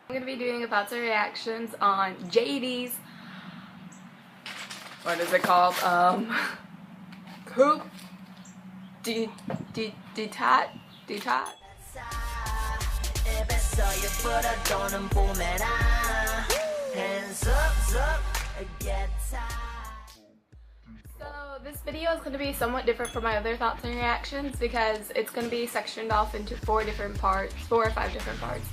I'm going to be doing a thoughts and reactions on JD's, what is it called, Coup, detat. So this video is going to be somewhat different from my other thoughts and reactions because it's going to be sectioned off into 4 or 5 different parts.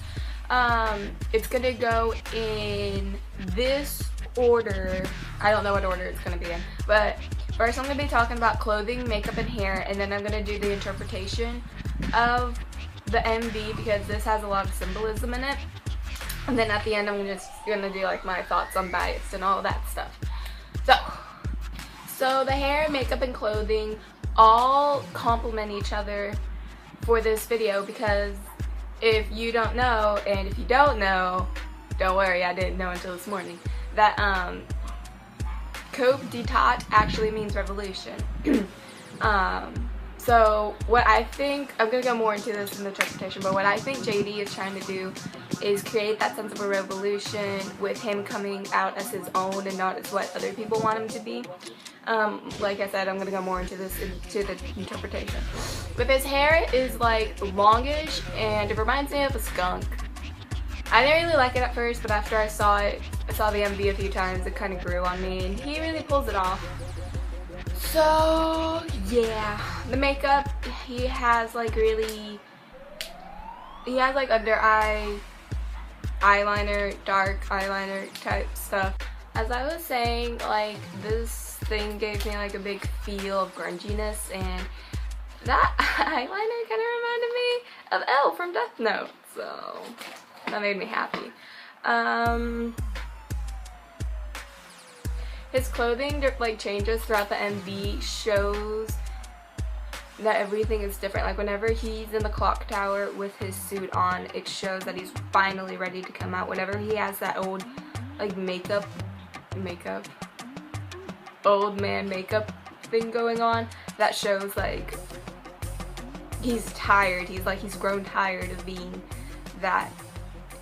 It's going to go in this order. I don't know what order it's going to be in, but first I'm going to be talking about clothing, makeup, and hair, and then I'm going to do the interpretation of the MV because this has a lot of symbolism in it. And then at the end I'm just going to do like my thoughts on bias and all that stuff. So the hair, makeup, and clothing all complement each other for this video because if you don't know, and if you don't know, don't worry, I didn't know until this morning, that Coup d'etat actually means revolution. So what I think, I'm going to go more into this in the interpretation, but what I think JD is trying to do is create that sense of a revolution with him coming out as his own and not as what other people want him to be. Like I said, I'm going to go more into this, into the interpretation. But his hair is like longish and it reminds me of a skunk. I didn't really like it at first, but after I saw the MV a few times, it kind of grew on me and he really pulls it off. So yeah, the makeup, he has like under eye eyeliner, dark eyeliner type stuff. As I was saying, like this thing gave me like a big feel of grunginess, and that eyeliner kind of reminded me of Elle from Death Note, so that made me happy. His clothing like changes throughout the MV, shows that everything is different. Like whenever he's in the clock tower with his suit on, it shows that he's finally ready to come out. Whenever he has that old like old man makeup thing going on, that shows like he's tired. He's grown tired of being that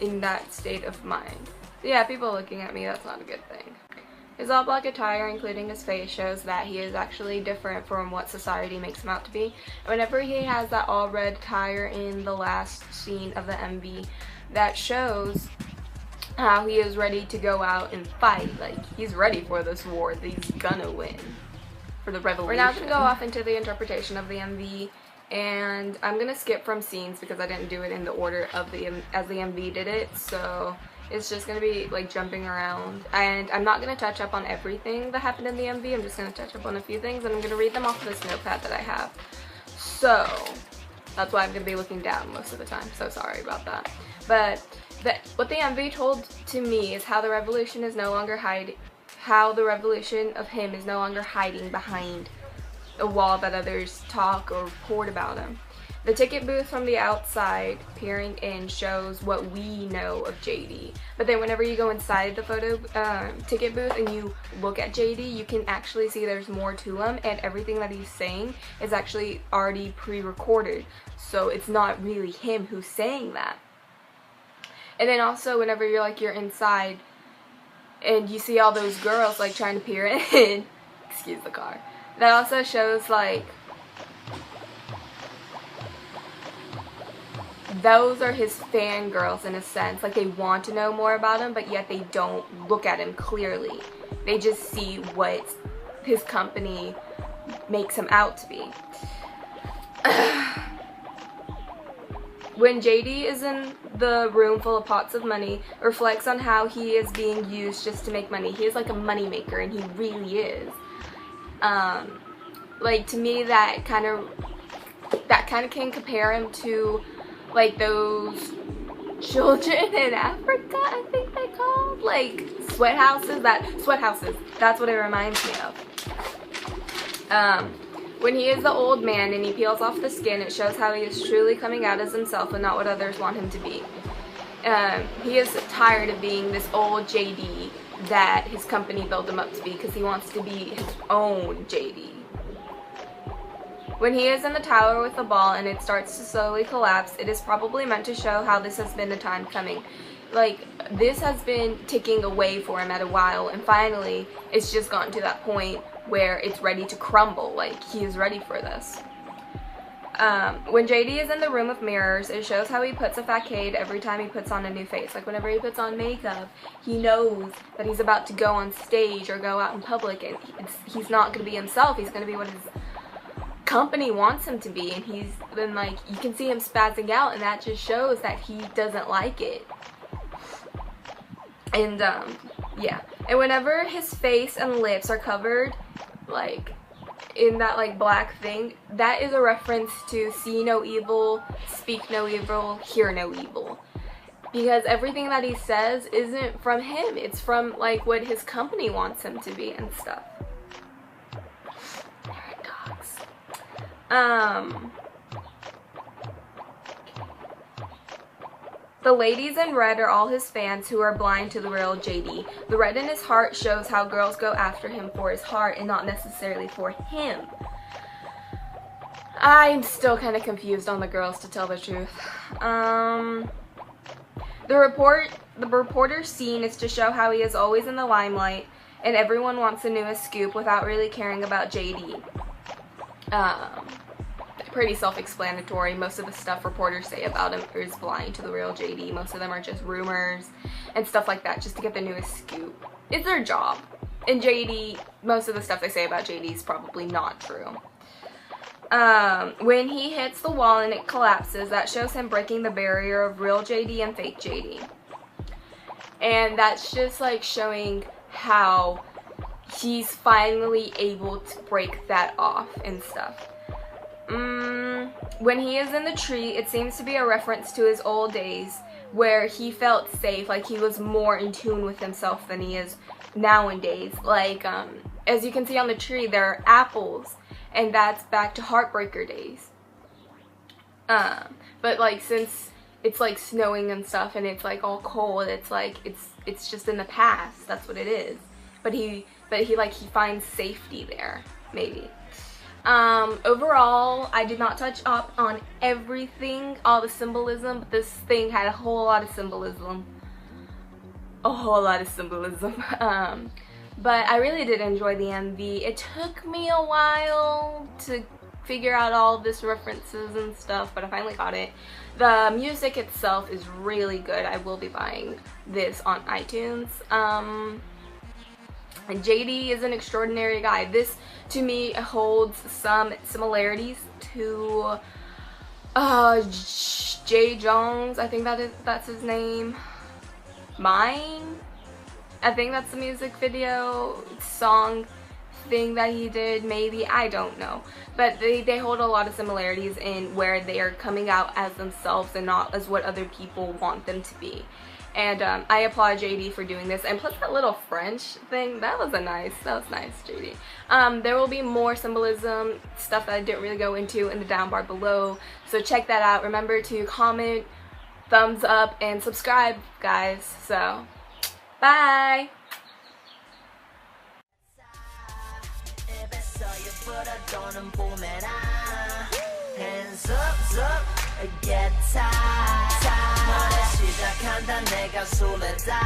in that state of mind. Yeah, people looking at me, that's not a good thing. His all black attire, including his face, shows that he is actually different from what society makes him out to be. And whenever he has that all red attire in the last scene of the MV, that shows how he is ready to go out and fight. Like, he's ready for this war. He's gonna win for the revolution. We're now gonna go off into the interpretation of the MV, and I'm gonna skip from scenes because I didn't do it in the order of as the MV did it, so it's just gonna be like jumping around, and I'm not gonna touch up on everything that happened in the MV. I'm just gonna touch up on a few things, and I'm gonna read them off of this notepad that I have. So that's why I'm gonna be looking down most of the time, so sorry about that. But what the MV told to me is how the revolution is no longer how the revolution of him is no longer hiding behind a wall that others talk or report about him. The ticket booth from the outside peering in shows what we know of JD. But then whenever you go inside the ticket booth and you look at JD, you can actually see there's more to him, and everything that he's saying is actually already pre-recorded. So it's not really him who's saying that. And then also whenever you're inside and you see all those girls like trying to peer in, excuse the car, that also shows like those are his fangirls in a sense. Like they want to know more about him, but yet they don't look at him clearly. They just see what his company makes him out to be. When JD is in the room full of pots of money, reflects on how he is being used just to make money. He is like a money maker, and he really is. Like to me, that kind of can compare him to like those children in Africa, I think they called, like sweat houses. That's what it reminds me of. When he is the old man and he peels off the skin, it shows how he is truly coming out as himself and not what others want him to be. He is tired of being this old JD that his company built him up to be, because he wants to be his own JD. When he is in the tower with the ball and it starts to slowly collapse, it is probably meant to show how this has been a time coming. Like, this has been ticking away for him at a while, and finally it's just gotten to that point where it's ready to crumble. Like, he is ready for this. When JD is in the room of mirrors, it shows how he puts a facade every time he puts on a new face. Like, whenever he puts on makeup, he knows that he's about to go on stage or go out in public, and he's not going to be himself. He's going to be what his company wants him to be, and he's then, like, you can see him spazzing out, and that just shows that he doesn't like it. And, yeah. And whenever his face and lips are covered, like, in that, like, black thing, that is a reference to see no evil, speak no evil, hear no evil. Because everything that he says isn't from him. It's from, like, what his company wants him to be and stuff. Dogs. The ladies in red are all his fans who are blind to the real JD. The red in his heart shows how girls go after him for his heart and not necessarily for him. I'm still kind of confused on the girls, to tell the truth. The reporter's scene is to show how he is always in the limelight and everyone wants the newest scoop without really caring about JD. Pretty self-explanatory. Most of the stuff reporters say about him is blind to the real JD. Most of them are just rumors and stuff like that, just to get the newest scoop. It's their job. And JD, most of the stuff they say about JD is probably not true. When he hits the wall and it collapses, that shows him breaking the barrier of real JD and fake JD. And that's just like showing how he's finally able to break that off and stuff. When he is in the tree, it seems to be a reference to his old days where he felt safe, like he was more in tune with himself than he is nowadays. Like, as you can see on the tree, there are apples, and that's back to Heartbreaker days. But like, since it's like snowing and stuff and it's like all cold, it's like, it's just in the past. That's what it is. But he finds safety there, maybe. Overall, I did not touch up on everything, all the symbolism, but this thing had a whole lot of symbolism. But I really did enjoy the MV. It took me a while to figure out all this references and stuff, but I finally got it. The music itself is really good. I will be buying this on iTunes. And JD is an extraordinary guy. This, to me, holds some similarities to Jay Jones. I think that's his name. Mine? I think that's the music video song thing that he did, maybe. I don't know. But they hold a lot of similarities in where they are coming out as themselves and not as what other people want them to be. And I applaud JD for doing this. And plus that little French thing, that was nice, JD. There will be more symbolism, stuff that I didn't really go into in the down bar below. So check that out. Remember to comment, thumbs up, and subscribe, guys. So, bye! 시작한다 내가 술래다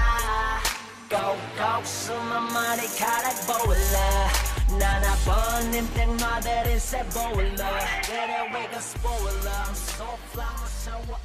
꼭꼭 숨은 머리카락 보일래 나나 번님 땡 너들이 새 보일래 그래 we gon' spoil I'm so fly, so what